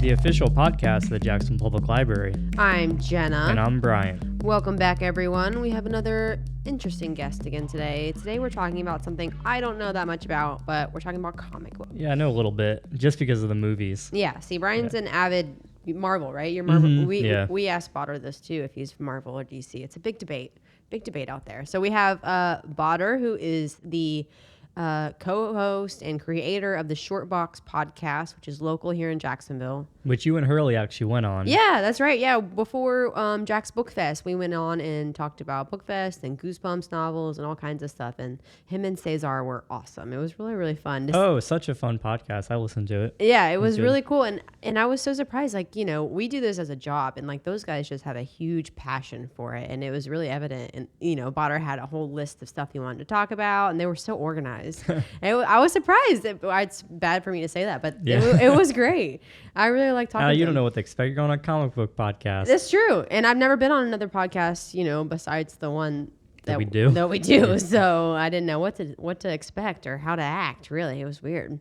the official podcast of the Jacksonville Public Library. I'm Jenna. And I'm Bryan. Welcome back, everyone. We have another interesting guest again today. Today we're talking about something I don't know that much about, but we're talking about comic books. Yeah, I know a little bit, just because of the movies. Yeah, see, Bryan's an avid Marvel, right? You're Marvel. Mm-hmm. We asked Badr this too, if he's Marvel or DC. It's a big debate out there. So we have Badr, who is the co-host and creator of the Shortbox Podcast, which is local here in Jacksonville. Which you and Hurley actually went on. Yeah, that's right. Yeah, before Jack's Book Fest, we went on and talked about Book Fest and Goosebumps novels and all kinds of stuff. And him and Cesar were awesome. It was really, really fun. Such a fun podcast. I listened to it. Yeah, it was really cool. And I was so surprised. Like, you know, we do this as a job, and like those guys just have a huge passion for it. And it was really evident. And, you know, Badr had a whole list of stuff he wanted to talk about, and they were so organized. And I was surprised. It's bad for me to say that, but it was great. I really like talking to you them. don't know what to expect. You're going on a comic book podcast. That's true. And I've never been on another podcast, you know, besides the one that we do. So I didn't know what to expect or how to act, really. It was weird.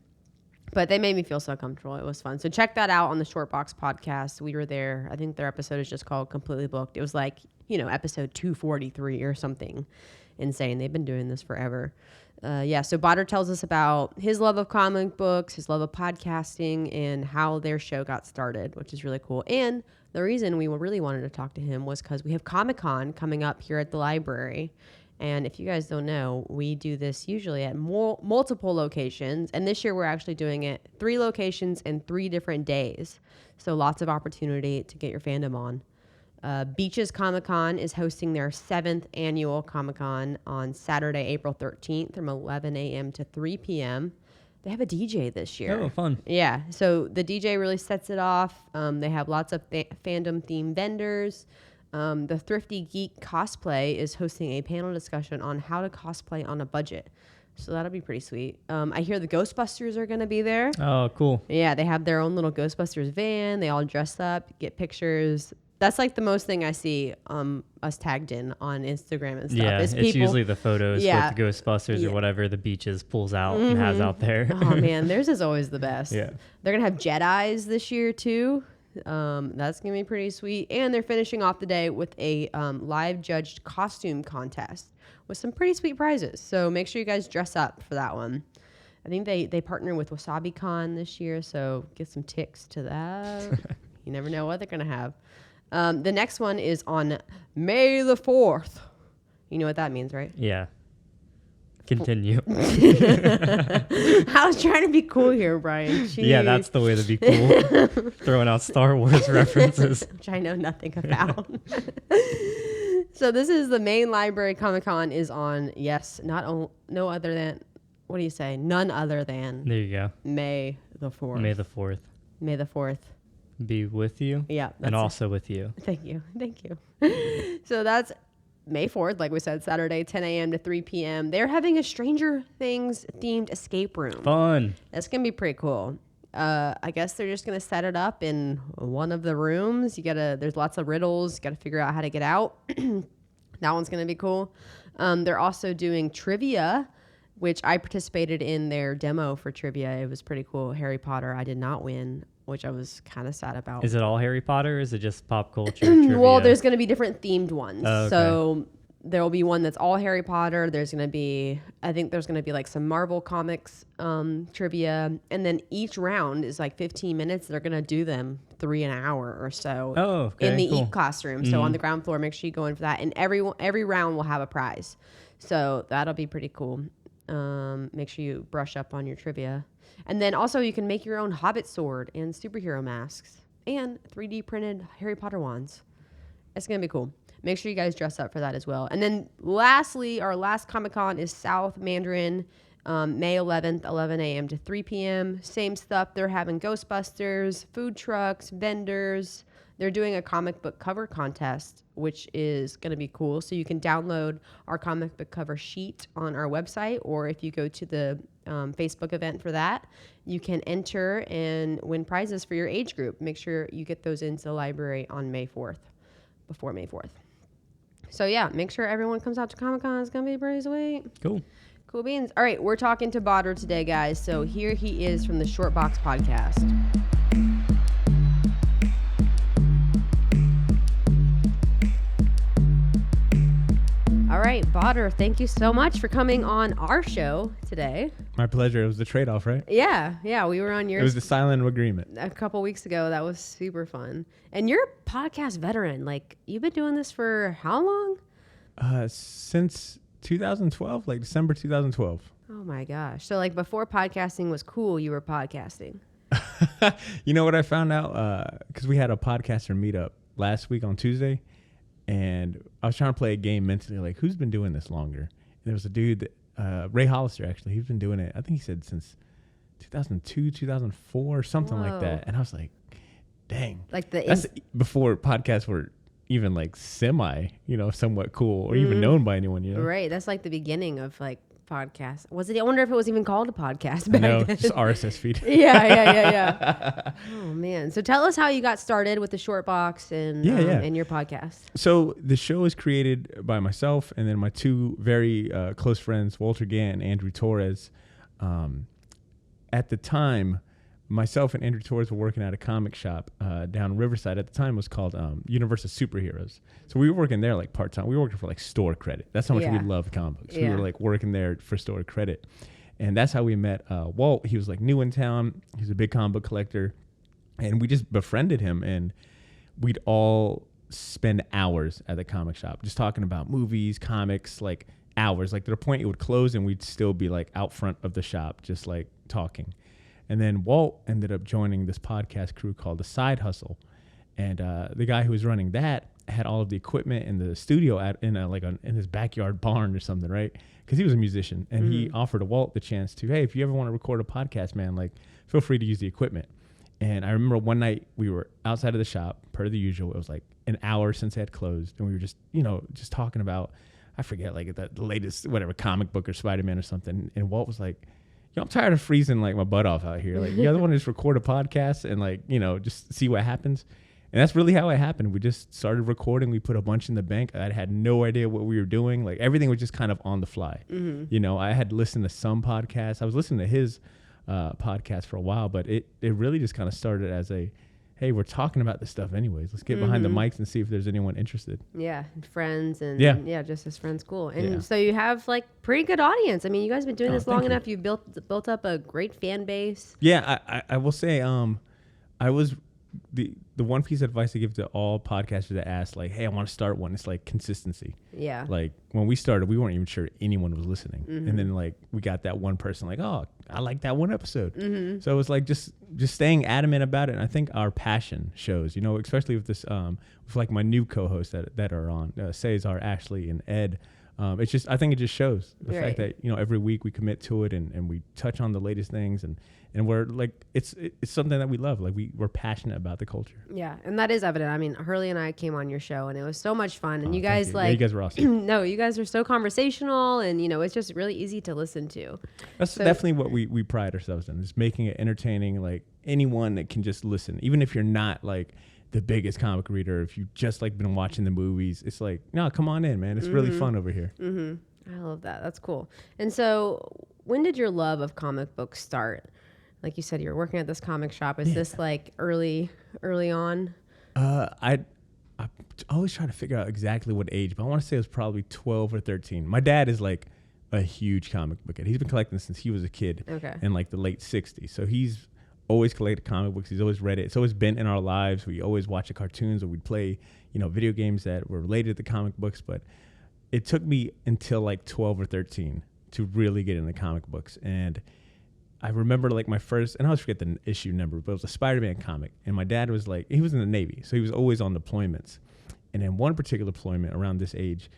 But they made me feel so comfortable. It was fun. So check that out on the Shortbox Podcast. We were there. I think their episode is just called Completely Booked. It was like, you know, episode 243 or something insane. They've been doing this forever. So Badr tells us about his love of comic books, his love of podcasting, and how their show got started, which is really cool. And the reason we really wanted to talk to him was because we have Comic-Con coming up here at the library. And if you guys don't know, we do this usually at multiple locations. And this year we're actually doing it 3 locations and 3 different days. So lots of opportunity to get your fandom on. Beaches Comic-Con is hosting their 7th annual Comic-Con on Saturday, April 13th from 11 a.m. to 3 p.m. They have a DJ this year. Oh, fun. Yeah, so the DJ really sets it off. They have lots of fandom-themed vendors. The Thrifty Geek Cosplay is hosting a panel discussion on how to cosplay on a budget. So that'll be pretty sweet. I hear the Ghostbusters are going to be there. Oh, cool. Yeah, they have their own little Ghostbusters van. They all dress up, get pictures. That's like the most thing I see us tagged in on Instagram and stuff. Yeah, it's usually the photos with the Ghostbusters or whatever the Beaches pulls out and has out there. Oh, man, theirs is always the best. Yeah. They're going to have Jedis this year, too. That's going to be pretty sweet. And they're finishing off the day with a live judged costume contest with some pretty sweet prizes. So make sure you guys dress up for that one. I think they partner with WasabiCon this year, so get some ticks to that. You never know what they're going to have. The next one is on May the 4th. You know what that means, right? Yeah. Continue. I was trying to be cool here, Bryan. Jeez. Yeah, that's the way to be cool. Throwing out Star Wars references. Which I know nothing about. So this is the main library Comic-Con is on, none other than There you go. May the 4th. May the 4th. May the 4th. Be with you. Yeah. And also with you. Thank you. So that's May 4th, like we said, Saturday, 10 a.m. to 3 p.m. They're having a Stranger Things themed escape room. Fun. That's going to be pretty cool. I guess they're just going to set it up in one of the rooms. There's lots of riddles. You got to figure out how to get out. That one's going to be cool. They're also doing trivia, which I participated in their demo for trivia. It was pretty cool. Harry Potter, I did not win, which I was kind of sad about. Is it all Harry Potter or is it just pop culture trivia? Well, there's going to be different themed ones. Oh, okay. So there will be one that's all Harry Potter. I think there's going to be like some Marvel Comics trivia. And then each round is like 15 minutes. They're going to do them 3 an hour or so in the E classroom. So on the ground floor, make sure you go in for that. And every round will have a prize. So that'll be pretty cool. Make sure you brush up on your trivia. And then also you can make your own Hobbit sword and superhero masks and 3D printed Harry Potter wands. It's going to be cool. Make sure you guys dress up for that as well. And then lastly, our last Comic-Con is South Mandarin, May 11th, 11 a.m. to 3 p.m. Same stuff. They're having Ghostbusters, food trucks, vendors. They're doing a comic book cover contest, which is going to be cool. So you can download our comic book cover sheet on our website, or if you go to the Facebook event for that, you can enter and win prizes for your age group. Make sure you get those into the library on May 4th, before May 4th. So yeah, make sure everyone comes out to Comic-Con. It's going to be pretty sweet. Cool beans. All right, we're talking to Badr today, guys. So here he is from the Shortbox Podcast. right, Badr, thank you so much for coming on our show today. My pleasure. It was the trade-off, right? Yeah, we were on yours. It was the silent agreement. A couple weeks ago. That was super fun. And you're a podcast veteran. Like, you've been doing this for how long? Since 2012, like December 2012. Oh my gosh. So like before podcasting was cool, you were podcasting. You know what I found out? Because we had a podcaster meetup last week on Tuesday, and I was trying to play a game mentally, like, who's been doing this longer? And there was a dude, Ray Hollister, actually. He's been doing it, I think he said since 2002, 2004, something like that. And I was like, dang. Like that's before podcasts were even like semi, somewhat cool or even known by anyone, Right. That's like the beginning of like podcasts. I wonder if it was even called a podcast back then. Just RSS feed. Yeah. Oh man. So tell us how you got started with the Shortbox and your podcast. So the show is created by myself and then my two very close friends, Walter Gant and Andrew Torres. At the time, myself and Andrew Torres were working at a comic shop down Riverside. At the time, it was called Universal Superheroes. So we were working there like part-time. We were working for like store credit. That's how much we loved comic books. We were like working there for store credit. And that's how we met Walt. He was like new in town. He's a big comic book collector. And we just befriended him. And we'd all spend hours at the comic shop just talking about movies, comics, like hours. Like to the point it would close and we'd still be like out front of the shop just like talking. And then Walt ended up joining this podcast crew called The Side Hustle. And the guy who was running that had all of the equipment in the studio in his backyard barn or something, right? Because he was a musician. And he offered Walt the chance to, hey, if you ever want to record a podcast, man, like feel free to use the equipment. And I remember one night we were outside of the shop, per the usual. It was like an hour since it had closed. And we were just, just talking about, I forget, like the latest, whatever, comic book or Spider-Man or something. And Walt was like, I'm tired of freezing like my butt off out here. Like, you guys want to just record a podcast and like, just see what happens. And that's really how it happened. We just started recording. We put a bunch in the bank. I had no idea what we were doing. Like everything was just kind of on the fly. I had listened to some podcasts. I was listening to his podcast for a while, but it really just kind of started as hey, we're talking about this stuff anyways. Let's get behind the mics and see if there's anyone interested. Yeah, friends and just as friends, cool. And so you have like pretty good audience. I mean, you guys have been doing this long enough. You've built up a great fan base. Yeah, I will say, I was the one piece of advice I give to all podcasters that ask, like, hey, I want to start one. It's like consistency. Yeah. Like when we started, we weren't even sure anyone was listening. And then like we got that one person like, oh, I like that one episode. So it was like just staying adamant about it. And I think our passion shows, especially with this, with like my new co-hosts that are on, Cesar, Ashley, and Ed. I think it just shows the fact that, every week we commit to it and we touch on the latest things and we're like, it's something that we love. Like we're passionate about the culture. Yeah. And that is evident. I mean, Hurley and I came on your show and it was so much fun. And you guys you guys were awesome. No, you guys are so conversational and, it's just really easy to listen to. That's definitely what we pride ourselves in, is making it entertaining. Like anyone that can just listen, even if you're not like the biggest comic reader, if you just like been watching the movies, it's like, no, come on in, man. It's really fun over here. I love that. That's cool. And so when did your love of comic books start? Like you said, you were working at this comic shop. Is this like early on? I always try to figure out exactly what age, but I want to say it was probably 12 or 13. My dad is like a huge comic book head. He's been collecting since he was a kid in like the late 60s. So he's always collected comic books. He's always read it. It's always been in our lives. We always watch the cartoons or we'd play, video games that were related to comic books. But it took me until like 12 or 13 to really get into comic books. And I remember like my first, and I always forget the issue number, but it was a Spider-Man comic. And my dad was like, he was in the Navy, so he was always on deployments. And in one particular deployment around this age,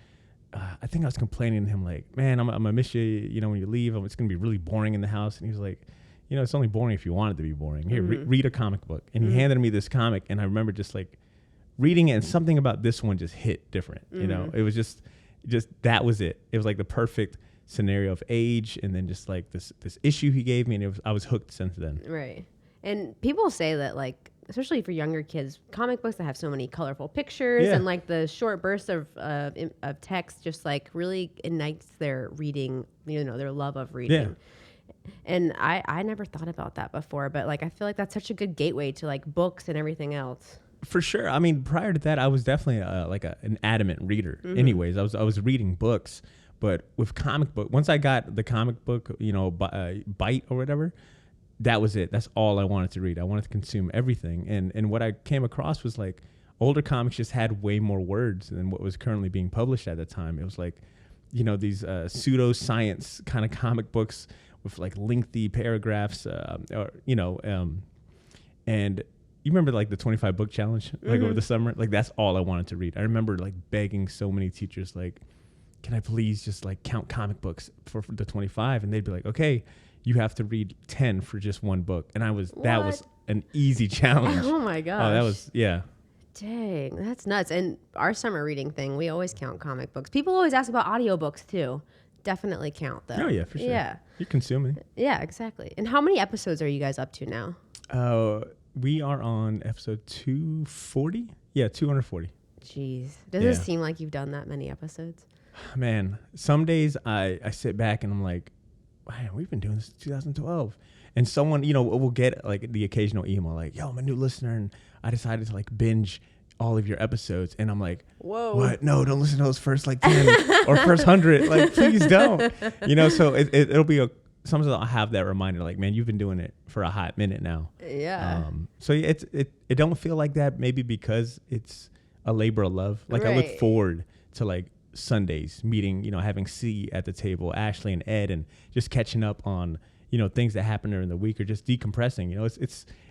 I think I was complaining to him like, man, I'm going to miss you, when you leave. It's going to be really boring in the house. And he was like, it's only boring if you want it to be boring. Here, read a comic book. And he handed me this comic, and I remember just like reading it, and something about this one just hit different. It was just that was it. It was like the perfect scenario of age, and then just like this issue he gave me, and I was hooked since then. Right. And people say that, like, especially for younger kids, comic books that have so many colorful pictures and like the short bursts of text just like really ignites their reading, their love of reading. Yeah. And I never thought about that before, but like I feel like that's such a good gateway to like books and everything else. For sure. I mean, prior to that, I was definitely like an adamant reader. Anyways, I was reading books, but with comic book, once I got the comic book, Bite or whatever, that was it. That's all I wanted to read. I wanted to consume everything. And what I came across was like older comics just had way more words than what was currently being published at the time. It was like, these pseudo-science kind of comic books with like lengthy paragraphs, and you remember like the 25 book challenge, like over the summer, like that's all I wanted to read. I remember like begging so many teachers, like, can I please just like count comic books for the 25? And they'd be like, okay, you have to read 10 for just one book. And that was an easy challenge. Oh my gosh. Oh, that was, yeah. Dang, that's nuts. And our summer reading thing, we always count comic books. People always ask about audiobooks too. Definitely count though. Oh yeah, for sure. Yeah. You're consuming. Yeah, exactly. And how many episodes are you guys up to now? We are on episode 240. Yeah, 240. Jeez. Does it seem like you've done that many episodes? Man, some days I sit back and I'm like, man, we've been doing this since 2012. And someone, will get like the occasional email like, yo, I'm a new listener and I decided to like binge all of your episodes. And I'm like, whoa, what? No, don't listen to those first like 10 or first 100. Like, please don't. So it'll be sometimes I'll have that reminder like, man, you've been doing it for a hot minute now. Yeah. So it don't feel like that maybe because it's a labor of love. Like I look forward to like Sundays meeting, having C at the table, Ashley and Ed, and just catching up on, things that happen during the week or just decompressing.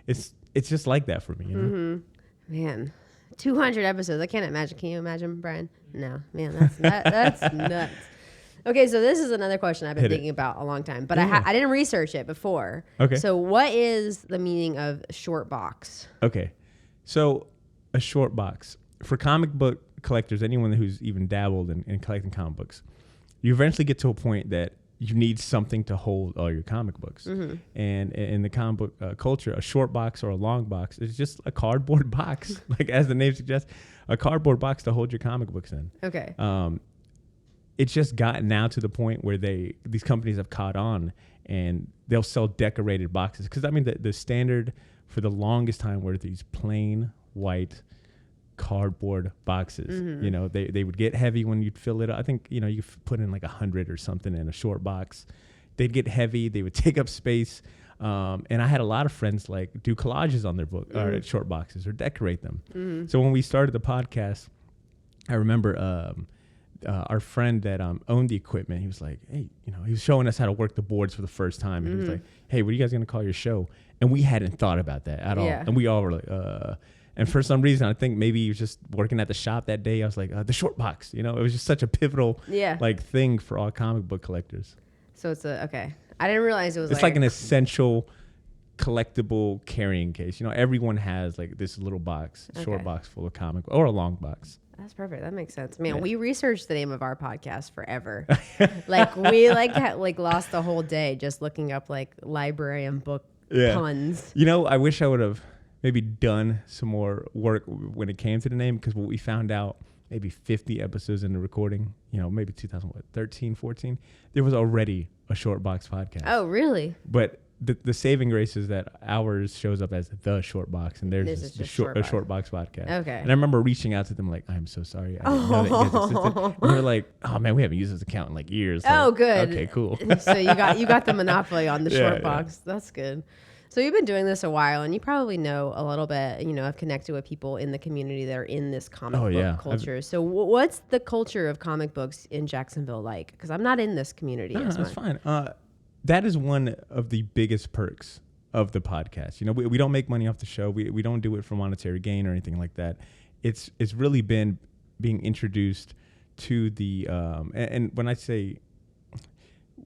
It's just like that for me. Man, 200 episodes. I can't imagine. Can you imagine, Bryan? No, man, that's nuts. Okay, so this is another question I've been thinking about a long time, but I didn't research it before. Okay. So what is the meaning of Shortbox? Okay. So a short box for comic book collectors, anyone who's even dabbled in collecting comic books, you eventually get to a point that you need something to hold all your comic books. And in the comic book culture, a short box or a long box is just a cardboard box, like as the name suggests, a cardboard box to hold your comic books in. Okay. It's just gotten now to the point where these companies have caught on and they'll sell decorated boxes. Because I mean, the standard for the longest time were these plain white cardboard boxes. They would get heavy when you'd fill it up. I think, you put in like 100 or something in a short box. They'd get heavy. They would take up space. And I had a lot of friends like do collages on their book or short boxes or decorate them. So when we started the podcast, I remember our friend that owned the equipment, he was like, hey, he was showing us how to work the boards for the first time. And he was like, hey, what are you guys going to call your show? And we hadn't thought about that at all. And we all were like, and for some reason, I think maybe he was just working at the shop that day. I was like, the short box, it was just such a pivotal like thing for all comic book collectors. So it's okay. I didn't realize it was it's like an essential collectible carrying case. Everyone has like this little box, short box full of comic or a long box. That's perfect. That makes sense. Man, we researched the name of our podcast forever. Like we lost the whole day just looking up like library and book puns. I wish I would have maybe done some more work when it came to the name, because what we found out maybe 50 episodes into recording, maybe 2013, 14, there was already a Shortbox podcast. Oh, really? But the saving grace is that ours shows up as the Shortbox, and theirs is a Shortbox podcast. Okay. And I remember reaching out to them like, I'm so sorry. I didn't know that you guys existed. And they're like, oh man, we haven't used this account in like years. Oh, good. Okay, cool. So you got the monopoly on the Shortbox. That's good. So you've been doing this a while, and you probably know a little bit, I've connected with people in the community that are in this comic book culture. So what's the culture of comic books in Jacksonville like? Because I'm not in this community as much. That's fine. That is one of the biggest perks of the podcast. We don't make money off the show. We don't do it for monetary gain or anything like that. It's really been being introduced to the, and when I say,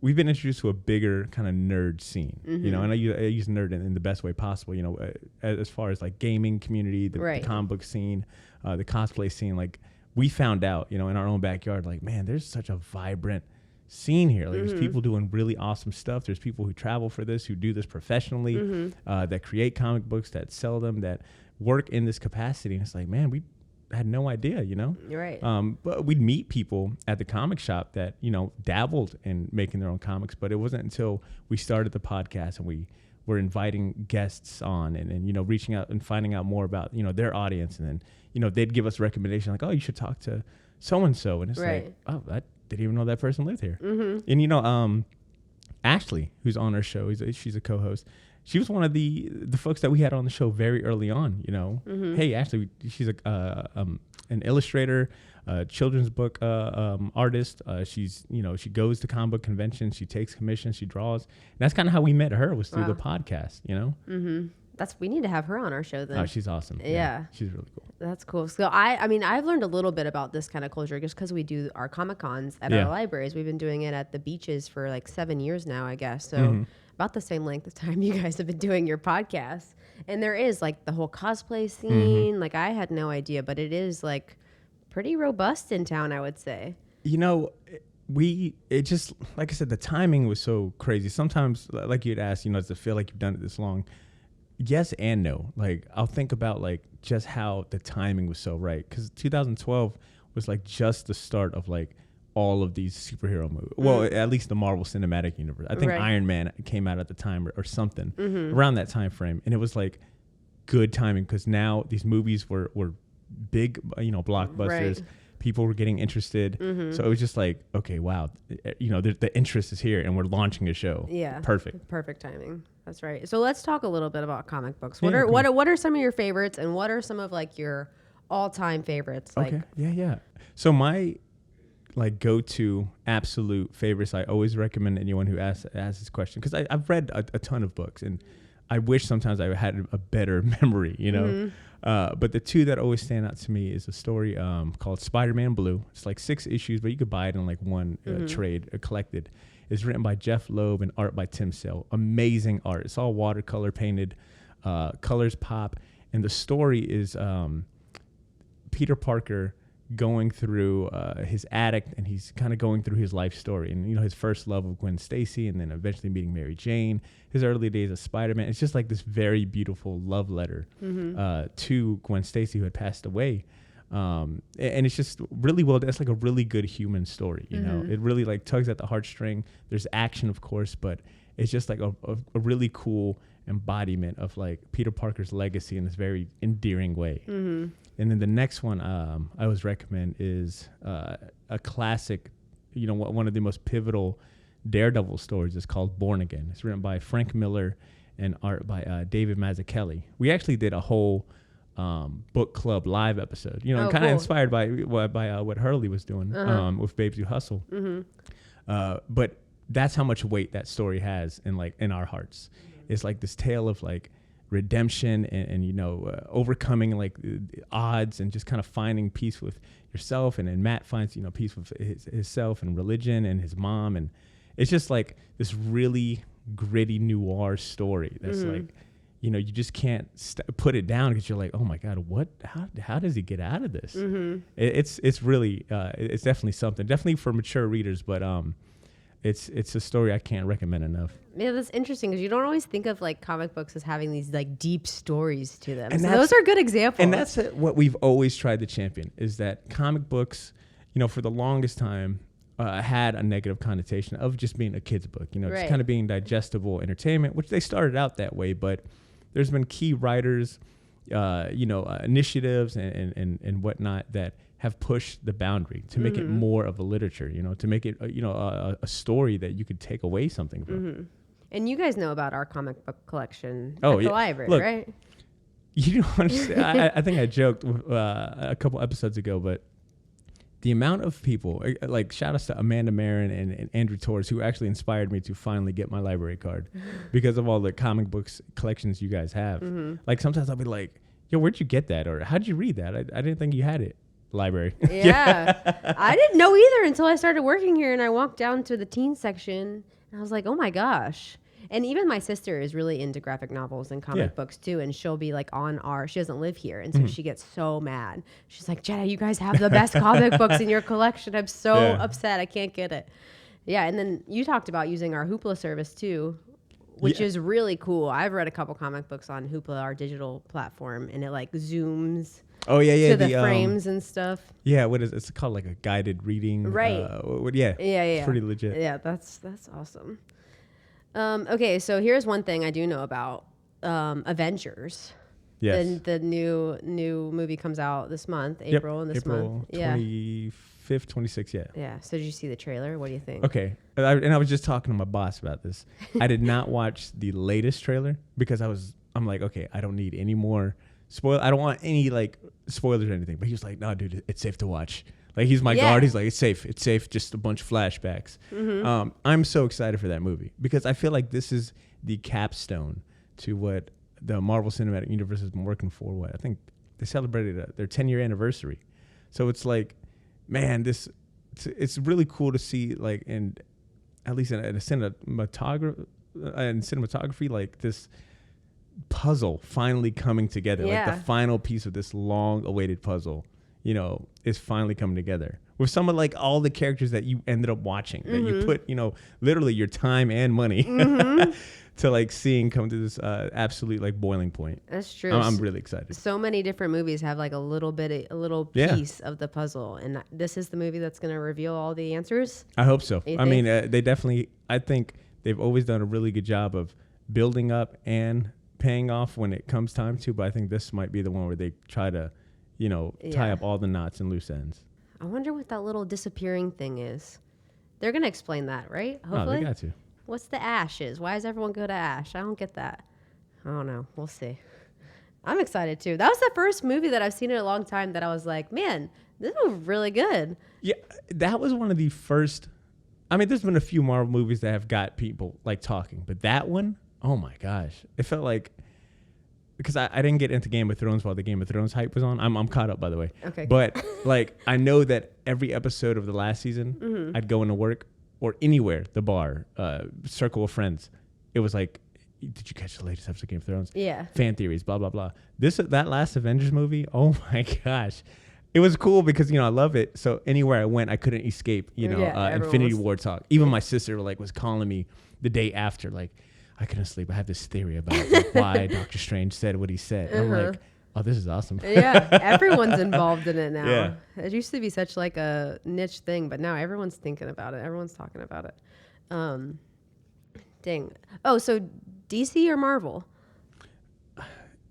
we've been introduced to a bigger kind of nerd scene, and I use nerd in the best way possible, as far as like gaming community, the comic book scene, the cosplay scene. Like we found out, in our own backyard, like, man, there's such a vibrant scene here. Like there's people doing really awesome stuff. There's people who travel for this, who do this professionally, that create comic books, that sell them, that work in this capacity. And it's like, man, we had no idea, You're right. But we'd meet people at the comic shop that, dabbled in making their own comics, but it wasn't until we started the podcast and we we're inviting guests on and, you know, reaching out and finding out more about, you know, their audience. And then, you know, they'd give us recommendations like, oh, you should talk to so-and-so. And it's like, oh, I didn't even know that person lived here. And, you know, Ashley, who's on our show, she's a co-host. She was one of the folks that we had on the show very early on, you know. Hey, Ashley, she's an illustrator, children's book artist. She's, you know, she goes to comic book conventions, she takes commissions, she draws. And that's kind of how we met her, was through the podcast, you know. We need to have her on our show then. Oh, she's awesome. Yeah. She's really cool. That's cool. So I mean, I've learned a little bit about this kind of culture just because we do our Comic Cons at our libraries. We've been doing it at the beaches for like 7 years now, I guess. So about the same length of time you guys have been doing your podcast. And there is like the whole cosplay scene. Like I had no idea, but it is like pretty robust in town, I would say. You know, it just, like I said, the timing was so crazy. Sometimes, like you'd ask, you know, does it feel like you've done it this long? Yes and no. Like I'll think about like just how the timing was so right, because 2012 was like just the start of like all of these superhero movies. Well, at least the Marvel Cinematic Universe. I think Iron Man came out at the time or something around that time frame, and it was like good timing because now these movies were big, you know, blockbusters. People were getting interested, so it was just like, okay, wow, you know, the interest is here, and we're launching a show. Yeah, perfect timing. That's right. So let's talk a little bit about comic books. What are some of your favorites, and what are some of like your all-time favorites? Okay, yeah. So my like go-to absolute favorites, I always recommend anyone who asks this question, because I've read a ton of books, and I wish sometimes I had a better memory, you know. But the two that always stand out to me is a story called Spider-Man Blue. It's like 6 issues, but you could buy it in like one trade, collected. It's written by Jeff Loeb and art by Tim Sale. Amazing art. It's all watercolor painted, colors pop, and the story is Peter Parker going through his attic, and he's kind of going through his life story, and you know, his first love of Gwen Stacy, and then eventually meeting Mary Jane, his early days as Spider-Man. It's just like this very beautiful love letter to Gwen Stacy, who had passed away, and it's just really well, that's like a really good human story, you know. It really like tugs at the heartstring. There's action, of course, but it's just like a really cool embodiment of like Peter Parker's legacy in this very endearing way. And then the next one I always recommend is a classic, you know, one of the most pivotal Daredevil stories is called Born Again. It's written by Frank Miller and art by David Mazzucchelli. We actually did a whole book club live episode, you know, kind of inspired by what Hurley was doing with Babes Who Hustle. But that's how much weight that story has in our hearts. It's like this tale of like redemption and you know, overcoming like odds and just kind of finding peace with yourself. And then Matt finds, you know, peace with himself and religion and his mom. And it's just like this really gritty noir story that's like, you know, you just can't put it down because you're like, oh my God, how does he get out of this? It's really, it's definitely something, definitely for mature readers, but it's a story I can't recommend enough. Yeah, that's interesting because you don't always think of like comic books as having these like deep stories to them. And so those are good examples. And that's what we've always tried to champion, is that comic books, you know, for the longest time had a negative connotation of just being a kid's book, you know, just kind of being digestible entertainment, which they started out that way. But there's been key writers, you know, initiatives and whatnot that have pushed the boundary to make it more of a literature, you know, to make it, you know, a story that you could take away something from. And you guys know about our comic book collection at the library, look, right? You don't understand. I think I joked a couple episodes ago, but the amount of people, like shout outs to Amanda Marin and Andrew Torres, who actually inspired me to finally get my library card because of all the comic books collections you guys have. Like sometimes I'll be like, yo, where'd you get that? Or how'd you read that? I didn't think you had it. Library. Yeah. I didn't know either until I started working here, and I walked down to the teen section and I was like, oh my gosh. And even my sister is really into graphic novels and comic books too, and she'll be like she doesn't live here, and so she gets so mad. She's like, Jenna, you guys have the best comic books in your collection. I'm so upset I can't get it. Yeah, and then you talked about using our Hoopla service too, which is really cool. I've read a couple comic books on Hoopla, our digital platform, and it like zooms to the frames and stuff. Yeah, what is it? It's called like a guided reading. Right. It's pretty legit. Yeah, that's awesome. Okay, so here's one thing I do know about Avengers. Yes. The new movie comes out this month, April, and this month. April 25th, 26th, yeah. Yeah. So did you see the trailer? What do you think? Okay. And I was just talking to my boss about this. I did not watch the latest trailer because I'm like, okay, I don't need any more I don't want any like spoilers or anything. But he was like, no, dude, it's safe to watch. Like he's my guard. He's like, it's safe. Just a bunch of flashbacks. Mm-hmm. I'm so excited for that movie because I feel like this is the capstone to what the Marvel Cinematic Universe has been working for. I think they celebrated their 10-year anniversary. So it's like, man, it's really cool to see, like, in at least in cinematography, like this puzzle finally coming together. Like the final piece of this long-awaited puzzle, is finally coming together with some of like all the characters that you ended up watching, that you put, literally your time and money to like seeing come to this absolute like boiling point. That's true. I'm really excited. So many different movies have like a little piece of the puzzle, and this is the movie that's going to reveal all the answers. I hope so. I mean, they definitely. I think they've always done a really good job of building up and paying off when it comes time to. But I think this might be the one where they try to, tie up all the knots and loose ends. I wonder what that little disappearing thing is. They're going to explain that, right? Hopefully. Oh, they got to. What's the ashes? Why does everyone go to Ash? I don't get that. I don't know. We'll see. I'm excited too. That was the first movie that I've seen in a long time that I was like, man, this was really good. Yeah, that was one of the first. I mean, there's been a few Marvel movies that have got people like talking, but that one, oh my gosh, it felt like, because I didn't get into Game of Thrones while the Game of Thrones hype was on. I'm caught up, by the way. Okay. But like, I know that every episode of the last season, I'd go into work or anywhere, the bar, circle of friends. It was like, did you catch the latest episode of Game of Thrones? Yeah. Fan theories, blah, blah, blah. That last Avengers movie, oh my gosh. It was cool because, I love it. So anywhere I went, I couldn't escape, Infinity War talk. Even my sister was calling me the day after, like, I couldn't sleep. I have this theory about like, why Doctor Strange said what he said. And I'm like, oh, this is awesome. Yeah, everyone's involved in it now. Yeah. It used to be such like a niche thing, but now everyone's thinking about it. Everyone's talking about it. Dang. Oh, so DC or Marvel?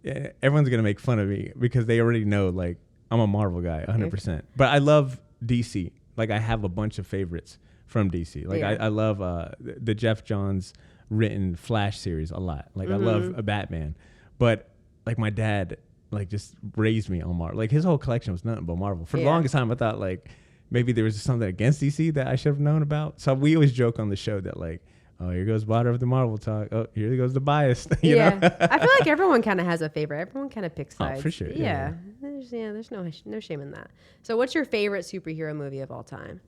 Yeah, everyone's going to make fun of me because they already know, like, I'm a Marvel guy, 100%. But I love DC. Like, I have a bunch of favorites from DC. Like, I love the Jeff Johns written Flash series a lot. Like, I love a Batman. But, like, my dad, like, just raised me on Marvel. Like, his whole collection was nothing but Marvel. For the longest time, I thought, like, maybe there was something against DC that I should have known about. So we always joke on the show that, like, oh, here goes Badr of the Marvel talk. Oh, here goes the bias. you know? I feel like everyone kind of has a favorite. Everyone kind of picks sides. Oh, for sure. Yeah. There's no shame in that. So what's your favorite superhero movie of all time?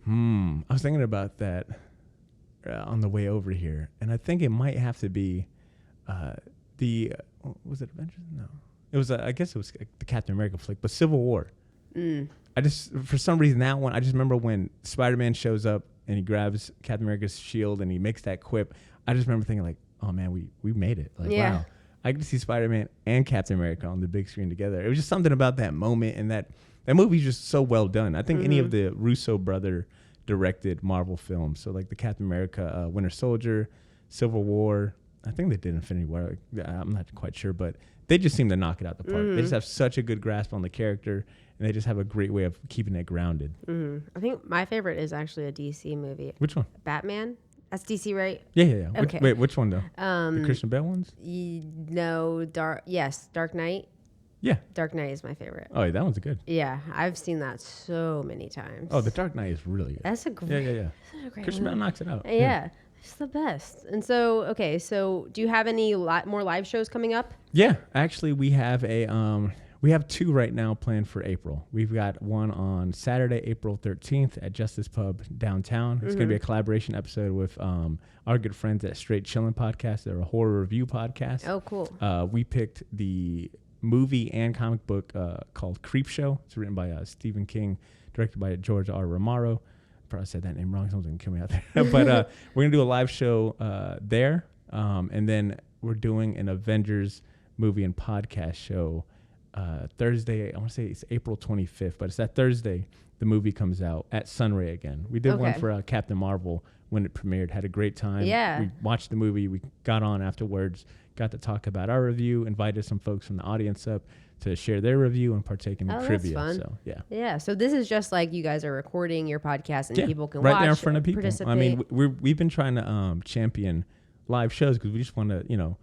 I was thinking about that on the way over here, and I think it might have to be was it Avengers? No. It was, I guess it was the Captain America flick, but Civil War. I just, for some reason, that one, I just remember when Spider-Man shows up and he grabs Captain America's shield and he makes that quip. I just remember thinking, like, oh man, we made it. Like, wow. I get to see Spider-Man and Captain America on the big screen together. It was just something about that moment, and that movie's just so well done. I think any of the Russo brother directed Marvel films, so like the Captain America, Winter Soldier, Civil War, I think they did Infinity War. I'm not quite sure, but they just seem to knock it out the park. They just have such a good grasp on the character, and they just have a great way of keeping it grounded. I think my favorite is actually a DC movie. Which one? Batman. That's DC, right? Yeah. Okay. Which one though? The Christian Bale ones? No, Dark Knight. Yeah. Dark Knight is my favorite. Oh, yeah, that one's good. Yeah, I've seen that so many times. Oh, The Dark Knight is really good. That's a great. Yeah. Christian Bale knocks it out. Yeah. It's the best. And so, okay, so do you have any more live shows coming up? Yeah, actually, we have we have 2 right now planned for April. We've got one on Saturday, April 13th at Justice Pub downtown. It's going to be a collaboration episode with our good friends at Straight Chillin' Podcast. They're a horror review podcast. Oh, cool. We picked the movie and comic book called Creepshow. It's written by Stephen King, directed by George R. Romero. Probably said that name wrong. Someone's going to kill me out there. But we're going to do a live show there. And then we're doing an Avengers movie and podcast show Thursday. I want to say it's April 25th, but it's that Thursday. The movie comes out at Sunray again. We did one for Captain Marvel when it premiered. Had a great time. Yeah. We watched the movie. We got on afterwards. Got to talk about our review. Invited some folks from the audience up to share their review and partake in the trivia. That's fun. So yeah. Yeah. So this is just like you guys are recording your podcast and people can right watch, there in front of people. participate. I mean, we've been trying to champion live shows because we just want to,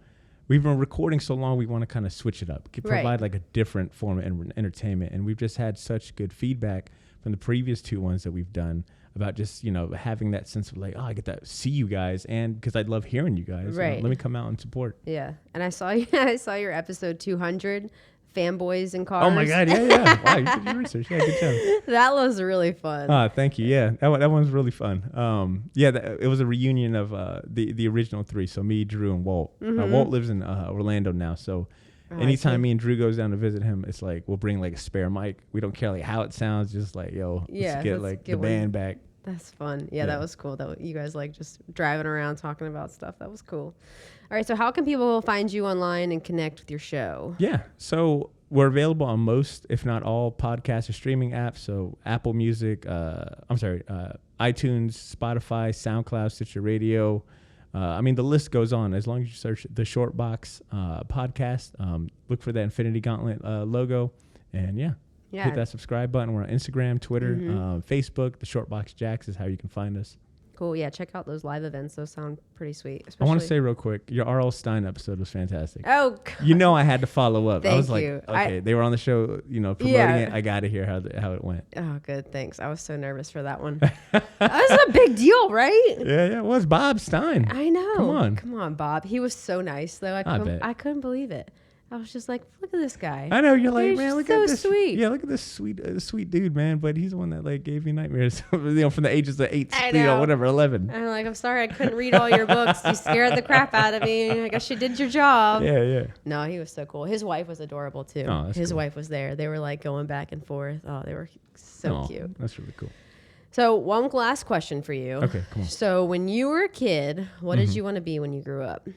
we've been recording so long, we want to kind of switch it up, provide like a different form of entertainment. And we've just had such good feedback from the previous 2 ones that we've done about just, having that sense of like, oh, I get to see you guys. And because I'd love hearing you guys. Right. Let me come out and support. Yeah. And I saw your episode 200, Fanboys in Cars. Oh my God. Yeah. Wow. You did your research. Yeah. Good job. That was really fun. Thank you. Yeah. That one's really fun. It was a reunion of the original 3. So me, Drew, and Walt. Mm-hmm. Walt lives in Orlando now. So anytime me and Drew goes down to visit him, it's like we'll bring like a spare mic. We don't care like how it sounds. Just like, let's get like the band back. That's fun. Yeah, that was cool. That you guys like just driving around talking about stuff. That was cool. All right, so how can people find you online and connect with your show? Yeah, so we're available on most, if not all, podcast or streaming apps. So Apple Music, iTunes, Spotify, SoundCloud, Stitcher Radio. The list goes on. As long as you search the Shortbox Podcast, look for that Infinity Gauntlet logo, and hit that subscribe button. We're on Instagram, Twitter, Facebook. The Shortbox Jacks is how you can find us. Cool. Yeah, check out those live events. Those sound pretty sweet. I want to say real quick, your R.L. Stein episode was fantastic. Oh, God. I had to follow up. I was like, you. okay, they were on the show, promoting it. I got to hear how it went. Oh, good. Thanks. I was so nervous for that one. That was a big deal, right? Yeah. It was Bob Stein. I know. Come on, Bob. He was so nice, though. I couldn't believe it. I was just like, look at this guy. I know, you're like, man, look at this. Sweet. Yeah, look at this sweet dude, man. But he's the one that like gave me nightmares, from the ages of 8, 11. I'm like, I'm sorry, I couldn't read all your books. You scared the crap out of me. I guess you did your job. Yeah. No, he was so cool. His wife was adorable too. Oh, that's His cool. wife was there. They were like going back and forth. Oh, they were so cute. That's really cool. So one last question for you. Okay, come on. So when you were a kid, what did you want to be when you grew up?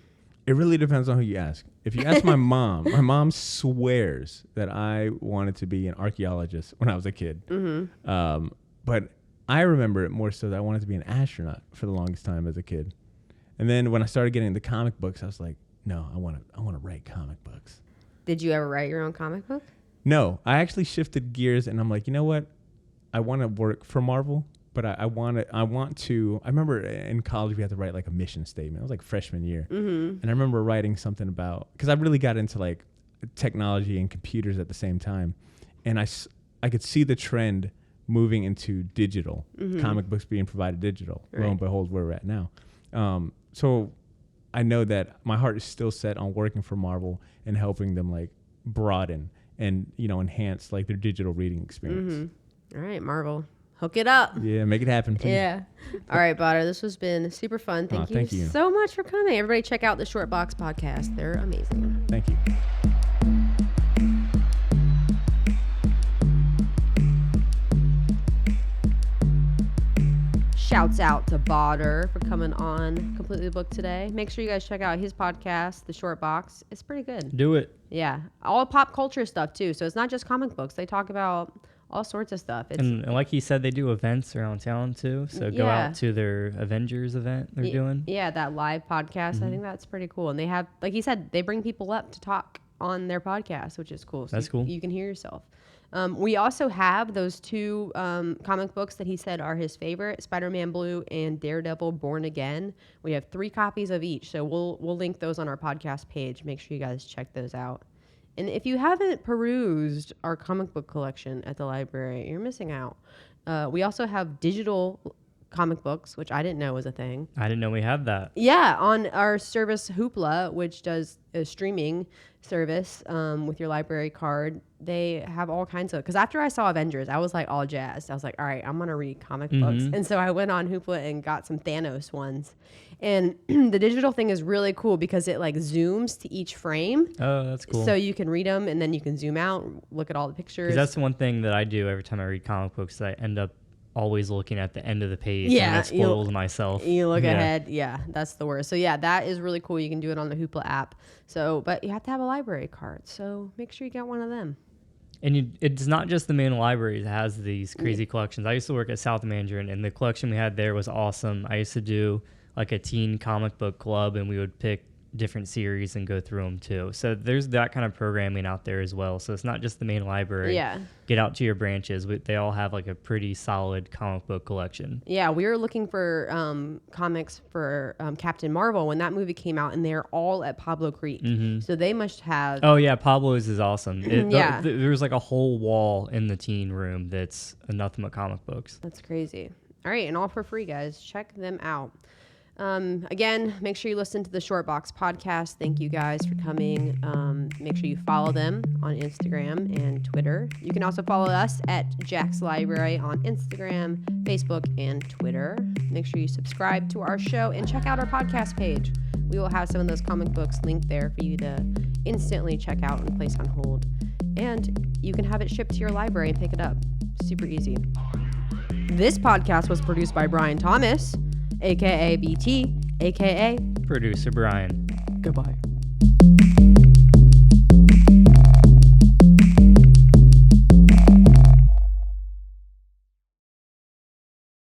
It really depends on who you ask. If you ask my mom swears that I wanted to be an archaeologist when I was a kid. Mm-hmm. But I remember it more so that I wanted to be an astronaut for the longest time as a kid. And then when I started getting into comic books, I was like, no, I want to write comic books. Did you ever write your own comic book? No, I actually shifted gears and I'm like, you know what? I want to work for Marvel. But I remember in college we had to write like a mission statement. It was like freshman year. Mm-hmm. And I remember writing something about, because I really got into like technology and computers at the same time. And I could see the trend moving into digital, comic books being provided digital. Right. Lo and behold, where we're at now. So I know that my heart is still set on working for Marvel and helping them like broaden and, enhance like their digital reading experience. Mm-hmm. All right, Marvel. Hook it up. Yeah, make it happen, please. Yeah. All right, Badr, this has been super fun. Thank you so much for coming. Everybody check out the Shortbox Podcast. They're amazing. Thank you. Shouts out to Badr for coming on Completely Booked today. Make sure you guys check out his podcast, The Shortbox. It's pretty good. Do it. Yeah. All pop culture stuff, too. So it's not just comic books. They talk about all sorts of stuff. And like he said, they do events around town too. So go out to their Avengers event they're doing. Yeah, that live podcast. Mm-hmm. I think that's pretty cool. And they have, like he said, they bring people up to talk on their podcast, which is cool. So that's cool. You can hear yourself. We also have those 2 comic books that he said are his favorite, Spider-Man Blue and Daredevil Born Again. We have 3 copies of each. So we'll link those on our podcast page. Make sure you guys check those out. And if you haven't perused our comic book collection at the library, you're missing out. We also have digital comic books, which I didn't know was a thing. I didn't know we had that. Yeah, on our service Hoopla, which does a streaming service with your library card. They have all kinds of, because after I saw Avengers, I was like all jazzed. I was like, all right, I'm going to read comic books. And so I went on Hoopla and got some Thanos ones. And the digital thing is really cool because it like zooms to each frame. Oh, that's cool. So you can read them and then you can zoom out, look at all the pictures. That's the one thing that I do every time I read comic books. I end up always looking at the end of the page. And it spoils myself. You look ahead. Yeah, that's the worst. So yeah, that is really cool. You can do it on the Hoopla app. So, but you have to have a library card. So make sure you get one of them. And it's not just the main library that has these crazy collections. I used to work at South Mandarin, and the collection we had there was awesome. I used to do like a teen comic book club, and we would pick different series and go through them too. So there's that kind of programming out there as well. So it's not just the main library. Yeah. Get out to your branches. They all have like a pretty solid comic book collection. Yeah, we were looking for comics for Captain Marvel when that movie came out, and they're all at Pablo Creek. Mm-hmm. So they must have... Oh yeah, Pablo's is awesome. There's like a whole wall in the teen room that's nothing but comic books. That's crazy. All right, and all for free, guys. Check them out. Again, make sure you listen to the Shortbox Podcast. Thank you guys for coming. Make sure you follow them on Instagram and Twitter. You can also follow us at Jack's Library on Instagram, Facebook, and Twitter. Make sure you subscribe to our show and check out our podcast page. We will have some of those comic books linked there for you to instantly check out and place on hold. And you can have it shipped to your library and pick it up. Super easy. This podcast was produced by Brian Thomas, a.k.a. BT, a.k.a. Producer Bryan. Goodbye.